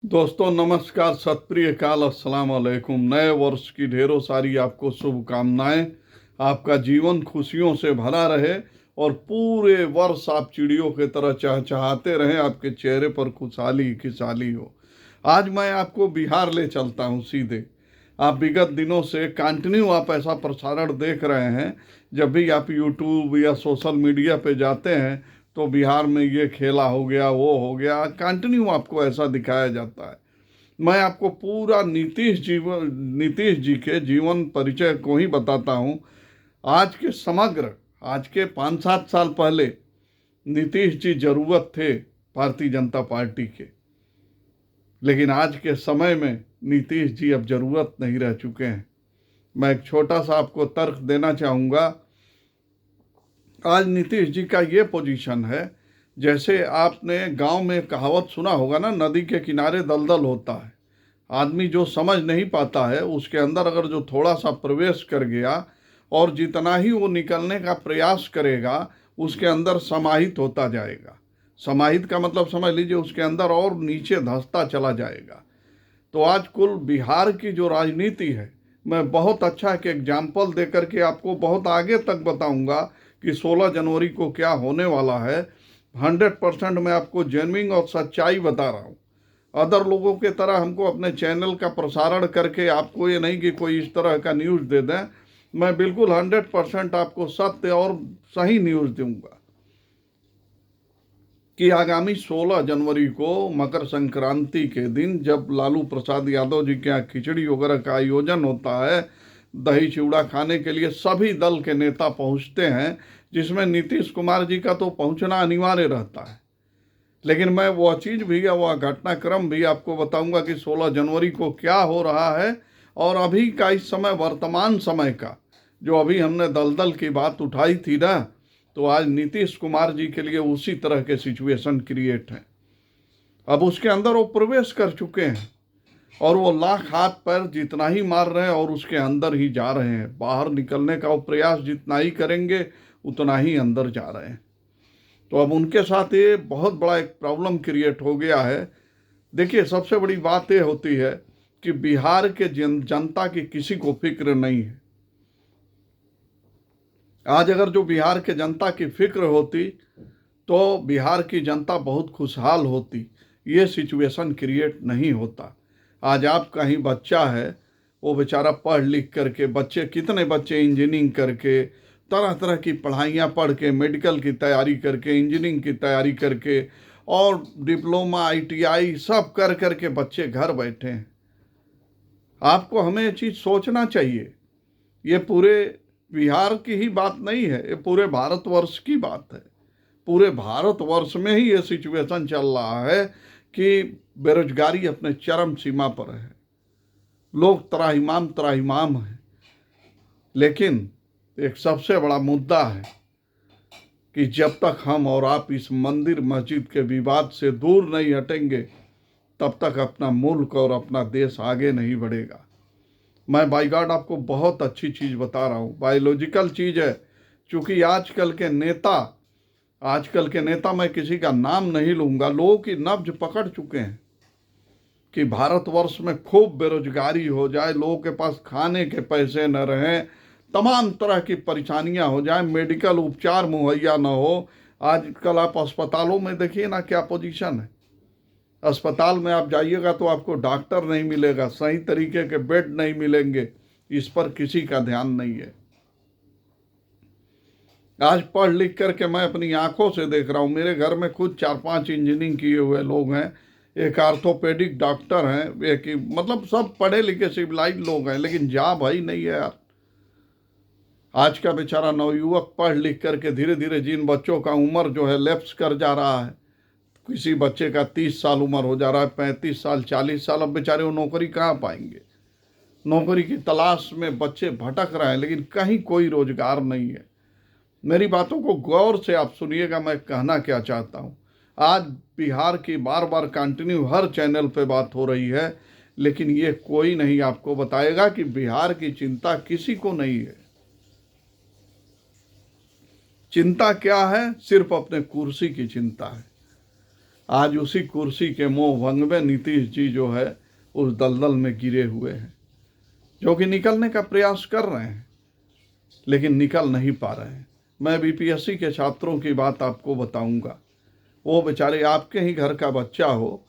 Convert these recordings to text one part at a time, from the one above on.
दोस्तों नमस्कार, सत श्री अकाल, अस्सलाम वालेकुम। नए वर्ष की ढेरों सारी आपको शुभकामनाएं। आपका जीवन खुशियों से भरा रहे और पूरे वर्ष आप चिड़ियों की तरह चहचहाते रहें, आपके चेहरे पर खुशहाली खुशहाली हो। आज मैं आपको बिहार ले चलता हूं सीधे। आप विगत दिनों से कंटिन्यू आप ऐसा प्रसारण देख रहे हैं। जब भी आप यूट्यूब या सोशल मीडिया पे जाते हैं तो बिहार में ये खेला हो गया, वो हो गया, कंटिन्यू आपको ऐसा दिखाया जाता है। मैं आपको पूरा नीतीश जी के जीवन परिचय को ही बताता हूँ। आज के 5-7 साल पहले नीतीश जी जरूरत थे भारतीय जनता पार्टी के, लेकिन आज के समय में नीतीश जी अब जरूरत नहीं रह चुके हैं। मैं एक छोटा सा आपको तर्क देना चाहूँगा। आज नीतीश जी का ये पोजीशन है, जैसे आपने गांव में कहावत सुना होगा ना, नदी के किनारे दलदल होता है। आदमी जो समझ नहीं पाता है उसके अंदर अगर जो थोड़ा सा प्रवेश कर गया और जितना ही वो निकलने का प्रयास करेगा उसके अंदर समाहित होता जाएगा। समाहित का मतलब समझ लीजिए उसके अंदर और नीचे धंसता चला जाएगा। तो आज कुल बिहार की जो राजनीति है, मैं बहुत अच्छा एक एग्जाम्पल दे करके आपको बहुत आगे तक बताऊंगा कि 16 जनवरी को क्या होने वाला है। 100% मैं आपको जेन्युइन और सच्चाई बता रहा हूँ। अदर लोगों के तरह हमको अपने चैनल का प्रसारण करके आपको ये नहीं कि कोई इस तरह का न्यूज़ दे दें। मैं बिल्कुल 100% आपको सत्य और सही न्यूज़ दूंगा कि आगामी 16 जनवरी को मकर संक्रांति के दिन जब लालू प्रसाद यादव जी के यहाँ खिचड़ी वगैरह का आयोजन होता है, दही चिवड़ा खाने के लिए सभी दल के नेता पहुंचते हैं, जिसमें नीतीश कुमार जी का तो पहुंचना अनिवार्य रहता है। लेकिन मैं वह चीज़ भी या वह घटनाक्रम भी आपको बताऊंगा कि 16 जनवरी को क्या हो रहा है। और अभी का इस समय वर्तमान समय का जो अभी हमने दलदल की बात उठाई थी ना, तो आज नीतीश कुमार जी के लिए उसी तरह के सिचुएशन क्रिएट है। अब उसके अंदर वो प्रवेश कर चुके हैं और वो लाख हाथ पैर जितना ही मार रहे हैं और उसके अंदर ही जा रहे हैं। बाहर निकलने का वो प्रयास जितना ही करेंगे उतना ही अंदर जा रहे हैं। तो अब उनके साथ ये बहुत बड़ा एक प्रॉब्लम क्रिएट हो गया है। देखिए, सबसे बड़ी बात ये होती है कि बिहार के जनता की किसी को फिक्र नहीं है। आज अगर जो बिहार के जनता की फिक्र होती तो बिहार की जनता बहुत खुशहाल होती। ये सिचुएशन क्रिएट नहीं होता। आज आपका ही बच्चा है, वो बेचारा पढ़ लिख करके, कितने बच्चे इंजीनियरिंग करके, तरह तरह की पढ़ाइयाँ पढ़ के, मेडिकल की तैयारी करके, इंजीनियरिंग की तैयारी करके और डिप्लोमा ITI सब कर करके बच्चे घर बैठे हैं। आपको हमें ये चीज़ सोचना चाहिए। ये पूरे बिहार की ही बात नहीं है, ये पूरे भारतवर्ष की बात है। पूरे भारतवर्ष में ही ये सिचुएशन चल रहा है कि बेरोजगारी अपने चरम सीमा पर है। लोग त्राहिमाम त्राहिमाम हैं। लेकिन एक सबसे बड़ा मुद्दा है कि जब तक हम और आप इस मंदिर मस्जिद के विवाद से दूर नहीं हटेंगे तब तक अपना मुल्क और अपना देश आगे नहीं बढ़ेगा। मैं बाय गॉड आपको बहुत अच्छी चीज़ बता रहा हूँ, बायोलॉजिकल चीज़ है। चूँकि आजकल के नेता मैं किसी का नाम नहीं लूँगा, लोगों की नब्ज पकड़ चुके हैं कि भारतवर्ष में खूब बेरोजगारी हो जाए, लोगों के पास खाने के पैसे न रहें, तमाम तरह की परेशानियां हो जाए, मेडिकल उपचार मुहैया न हो। आजकल आप अस्पतालों में देखिए ना क्या पोजीशन है। अस्पताल में आप जाइएगा तो आपको डॉक्टर नहीं मिलेगा, सही तरीके के बेड नहीं मिलेंगे। इस पर किसी का ध्यान नहीं है। आज पढ़ लिख करके मैं अपनी आंखों से देख रहा हूँ, मेरे घर में खुद 4-5 इंजीनियरिंग किए हुए लोग हैं, एक आर्थोपेडिक डॉक्टर हैं, एक मतलब सब पढ़े लिखे सिविलाइज लोग हैं, लेकिन जा भाई नहीं है यार। आज का बेचारा नवयुवक पढ़ लिख करके धीरे धीरे जिन बच्चों का उम्र जो है लैप्स कर जा रहा है, किसी बच्चे का 30 साल उम्र हो जा रहा है, 35 साल 40 साल, अब बेचारे वो नौकरी कहाँ पाएंगे। नौकरी की तलाश में बच्चे भटक रहे हैं, लेकिन कहीं कोई रोजगार नहीं है। मेरी बातों को गौर से आप सुनिएगा, मैं कहना क्या चाहता हूँ। आज बिहार की बार बार कंटिन्यू हर चैनल पे बात हो रही है, लेकिन ये कोई नहीं आपको बताएगा कि बिहार की चिंता किसी को नहीं है। चिंता क्या है? सिर्फ अपने कुर्सी की चिंता है। आज उसी कुर्सी के मोह भंग में नीतीश जी जो है उस दलदल में गिरे हुए हैं, जो कि निकलने का प्रयास कर रहे हैं लेकिन निकल नहीं पा रहे हैं। मैं बीपीएससी के छात्रों की बात आपको बताऊंगा। वो बेचारे आपके ही घर का बच्चा हो,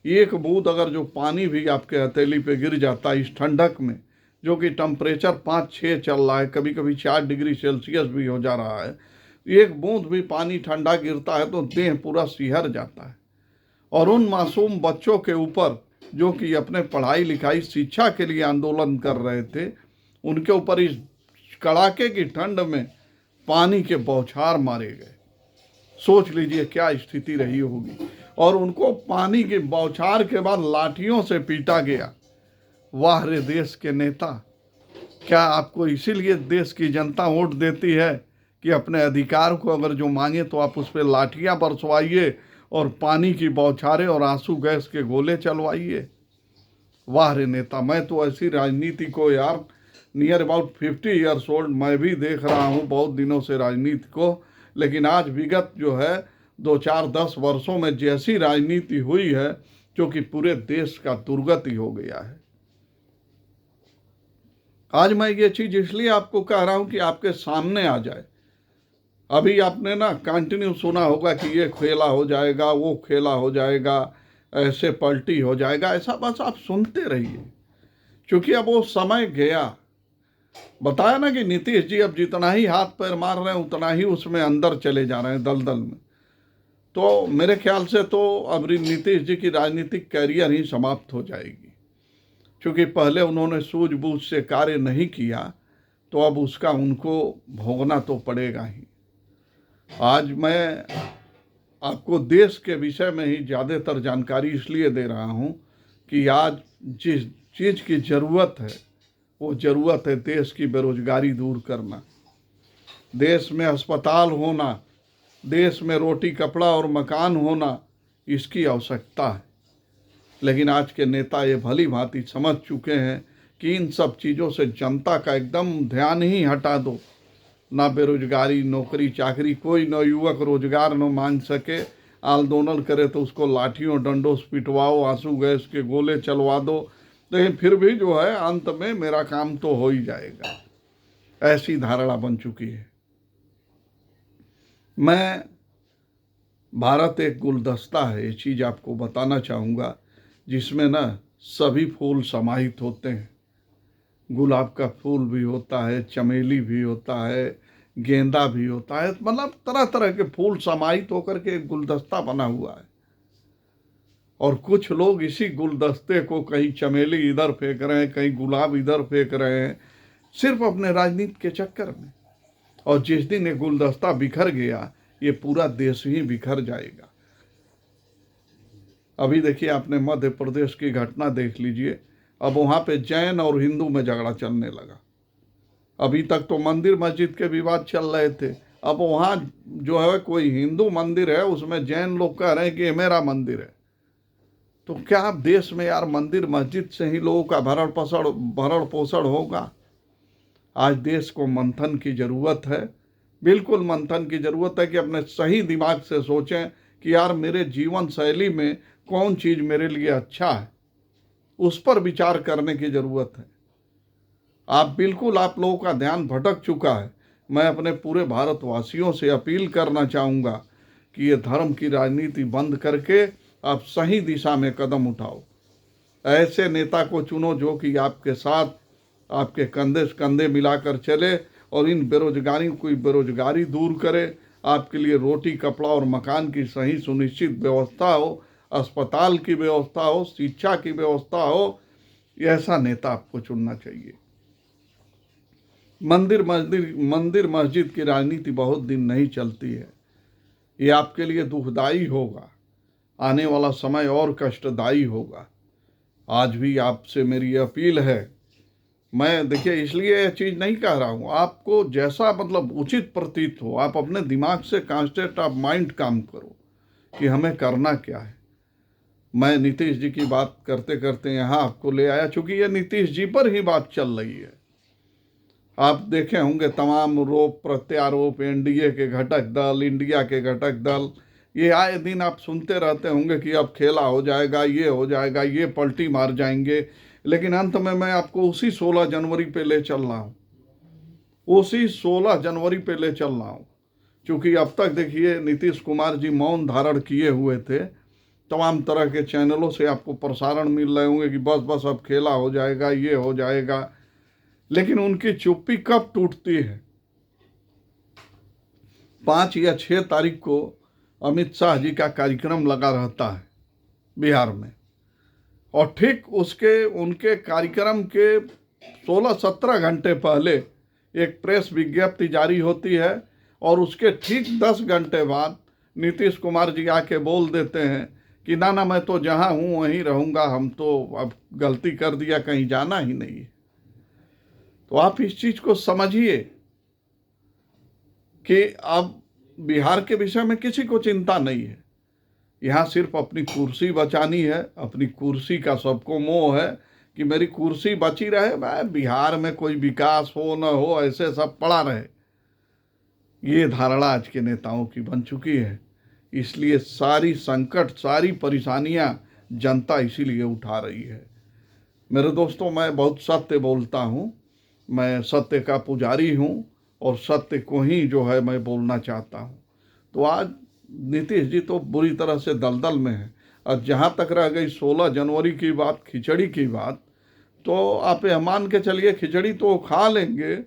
एक बूंद अगर जो पानी भी आपके हथेली पे गिर जाता है इस ठंडक में, जो कि टेम्परेचर 5-6 चल रहा है, कभी कभी 4 डिग्री सेल्सियस भी हो जा रहा है, एक बूंद भी पानी ठंडा गिरता है तो देह पूरा सिहर जाता है। और उन मासूम बच्चों के ऊपर जो कि अपने पढ़ाई लिखाई शिक्षा के लिए आंदोलन कर रहे थे, उनके ऊपर इस कड़ाके की ठंड में पानी के बौछार मारे गए। सोच लीजिए क्या स्थिति रही होगी। और उनको पानी के बौछार के बाद लाठियों से पीटा गया। वाह रे देश के नेता, क्या आपको इसीलिए देश की जनता वोट देती है कि अपने अधिकार को अगर जो मांगे तो आप उस पर लाठियां बरसवाइए और पानी की बौछारें और आंसू गैस के गोले चलवाइए? वाह रे नेता, मैं तो ऐसी राजनीति को यार नियर अबाउट 50 ईयर्स ओल्ड मैं भी देख रहा हूँ बहुत दिनों से राजनीति को, लेकिन आज विगत जो है 2-4-10 वर्षों में जैसी राजनीति हुई है जो कि पूरे देश का दुर्गति हो गया है। आज मैं ये चीज इसलिए आपको कह रहा हूं कि आपके सामने आ जाए। अभी आपने ना कंटिन्यू सुना होगा कि ये खेला हो जाएगा, वो खेला हो जाएगा, ऐसे पलटी हो जाएगा, ऐसा बस आप सुनते रहिए, क्योंकि अब वो समय गया। बताया ना कि नीतीश जी अब जितना ही हाथ पैर मार रहे हैं उतना ही उसमें अंदर चले जा रहे हैं दलदल में। तो मेरे ख्याल से तो अब नीतीश जी की राजनीतिक कैरियर ही समाप्त हो जाएगी, क्योंकि पहले उन्होंने सूझबूझ से कार्य नहीं किया तो अब उसका उनको भोगना तो पड़ेगा ही। आज मैं आपको देश के विषय में ही ज़्यादातर जानकारी इसलिए दे रहा हूं कि आज जिस चीज़ की ज़रूरत है वो ज़रूरत है देश की बेरोजगारी दूर करना, देश में अस्पताल होना, देश में रोटी कपड़ा और मकान होना, इसकी आवश्यकता है। लेकिन आज के नेता ये भली भांति समझ चुके हैं कि इन सब चीज़ों से जनता का एकदम ध्यान ही हटा दो। ना बेरोजगारी, नौकरी चाकरी, कोई नवयुवक रोजगार न मांग सके, आंदोलन करे तो उसको लाठियों डंडों से पिटवाओ, आंसू गैस के गोले चलवा दो, लेकिन फिर भी जो है अंत में मेरा काम तो हो ही जाएगा, ऐसी धारणा बन चुकी है। मैं भारत एक गुलदस्ता है, ये चीज़ आपको बताना चाहूँगा, जिसमें ना सभी फूल समाहित होते हैं। गुलाब का फूल भी होता है, चमेली भी होता है, गेंदा भी होता है, मतलब तरह तरह के फूल समाहित होकर के एक गुलदस्ता बना हुआ है। और कुछ लोग इसी गुलदस्ते को कहीं चमेली इधर फेंक रहे हैं, कहीं गुलाब इधर फेंक रहे हैं, सिर्फ अपने राजनीति के चक्कर में। और जिस दिन ये गुलदस्ता बिखर गया ये पूरा देश ही बिखर जाएगा। अभी देखिए आपने मध्य प्रदेश की घटना देख लीजिए, अब वहाँ पे जैन और हिंदू में झगड़ा चलने लगा। अभी तक तो मंदिर मस्जिद के विवाद चल रहे थे, अब वहाँ जो है कोई हिंदू मंदिर है उसमें जैन लोग कह रहे हैं कि ये मेरा मंदिर है। तो क्या देश में यार मंदिर मस्जिद से ही लोगों का भरण पोषण होगा? आज देश को मंथन की ज़रूरत है, बिल्कुल मंथन की ज़रूरत है कि अपने सही दिमाग से सोचें कि यार मेरे जीवन शैली में कौन चीज़ मेरे लिए अच्छा है, उस पर विचार करने की ज़रूरत है। आप लोगों का ध्यान भटक चुका है। मैं अपने पूरे भारतवासियों से अपील करना चाहूँगा कि ये धर्म की राजनीति बंद करके आप सही दिशा में कदम उठाओ। ऐसे नेता को चुनो जो कि आपके साथ आपके कंधे से कंधे मिलाकर चले और इन बेरोजगारी दूर करे, आपके लिए रोटी कपड़ा और मकान की सही सुनिश्चित व्यवस्था हो, अस्पताल की व्यवस्था हो, शिक्षा की व्यवस्था हो, ऐसा नेता आपको चुनना चाहिए। मंदिर मस्जिद की राजनीति बहुत दिन नहीं चलती है, ये आपके लिए दुखदाई होगा, आने वाला समय और कष्टदायी होगा। आज भी आपसे मेरी अपील है, मैं देखिए इसलिए यह चीज़ नहीं कह रहा हूँ, आपको जैसा मतलब उचित प्रतीत हो, आप अपने दिमाग से कॉन्स्टेंट ऑफ माइंड काम करो कि हमें करना क्या है। मैं नीतीश जी की बात करते करते यहाँ आपको ले आया, चूँकि ये नीतीश जी पर ही बात चल रही है। आप देखे होंगे तमाम रोप प्रत्यारोप, एनडीए के घटक दल, इंडिया के घटक दल, ये आए दिन आप सुनते रहते होंगे कि अब खेला हो जाएगा, ये हो जाएगा, ये पलटी मार जाएंगे, लेकिन अंत में मैं आपको उसी 16 जनवरी पे ले चल रहा हूँ, उसी 16 जनवरी पे ले चल रहा हूँ। क्योंकि अब तक देखिए नीतीश कुमार जी मौन धारण किए हुए थे, तमाम तरह के चैनलों से आपको प्रसारण मिल रहे होंगे कि बस बस अब खेला हो जाएगा, ये हो जाएगा, लेकिन उनकी चुप्पी कब टूटती है? 5 या 6 तारीख को अमित शाह जी का कार्यक्रम लगा रहता है बिहार में, और ठीक उसके उनके कार्यक्रम के 16-17 घंटे पहले एक प्रेस विज्ञप्ति जारी होती है, और उसके ठीक 10 घंटे बाद नीतीश कुमार जी आके बोल देते हैं कि ना ना, मैं तो जहाँ हूँ वहीं रहूँगा, हम तो अब गलती कर दिया, कहीं जाना ही नहीं है। तो आप इस चीज़ को समझिए कि अब बिहार के विषय में किसी को चिंता नहीं है। यहाँ सिर्फ अपनी कुर्सी बचानी है, अपनी कुर्सी का सबको मोह है कि मेरी कुर्सी बची रहे, मैं बिहार में कोई विकास हो न हो, ऐसे सब पड़ा रहे। ये धारणा आज के नेताओं की बन चुकी है। इसलिए सारी संकट, सारी परेशानियां जनता इसीलिए उठा रही है। मेरे दोस्तों, मैं बहुत सत्य बोलता हूं, मैं सत्य का पुजारी हूं, और सत्य को ही जो है मैं बोलना चाहता हूं। तो आज नीतीश जी तो बुरी तरह से दलदल में है। और जहाँ तक रह गई 16 जनवरी की बात, खिचड़ी की बात, तो आप यह मान के चलिए खिचड़ी तो खा लेंगे,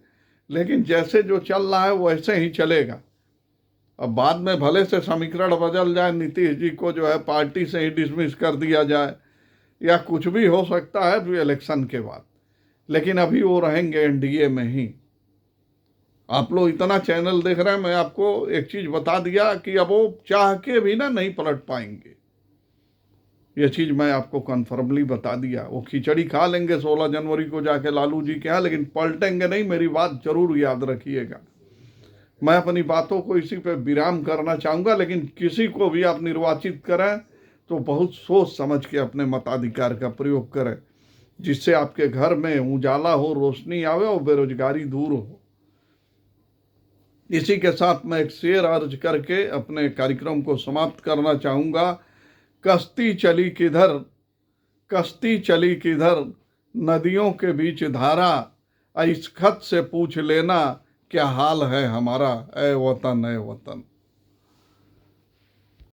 लेकिन जैसे जो चल रहा है वैसे ही चलेगा। अब बाद में भले से समीकरण बदल जाए, नीतीश जी को जो है पार्टी से ही डिसमिस कर दिया जाए, या कुछ भी हो सकता है इलेक्शन के बाद, लेकिन अभी वो रहेंगे एनडीए में ही। आप लोग इतना चैनल देख रहे हैं, मैं आपको एक चीज़ बता दिया कि अब वो चाह के भी ना नहीं पलट पाएंगे। ये चीज़ मैं आपको कन्फर्मली बता दिया। वो खिचड़ी खा लेंगे 16 जनवरी को जाके लालू जी के यहाँ, लेकिन पलटेंगे नहीं, मेरी बात जरूर याद रखिएगा। मैं अपनी बातों को इसी पे विराम करना चाहूँगा, लेकिन किसी को भी आप निर्वाचित करें तो बहुत सोच समझ के अपने मताधिकार का प्रयोग करें, जिससे आपके घर में उजाला हो, रोशनी आवे और बेरोजगारी दूर हो। इसी के साथ मैं एक शेर अर्ज करके अपने कार्यक्रम को समाप्त करना चाहूँगा। कश्ती चली किधर, कश्ती चली किधर, नदियों के बीच धारा, इस खत से पूछ लेना क्या हाल है हमारा, ए वतन ए वतन।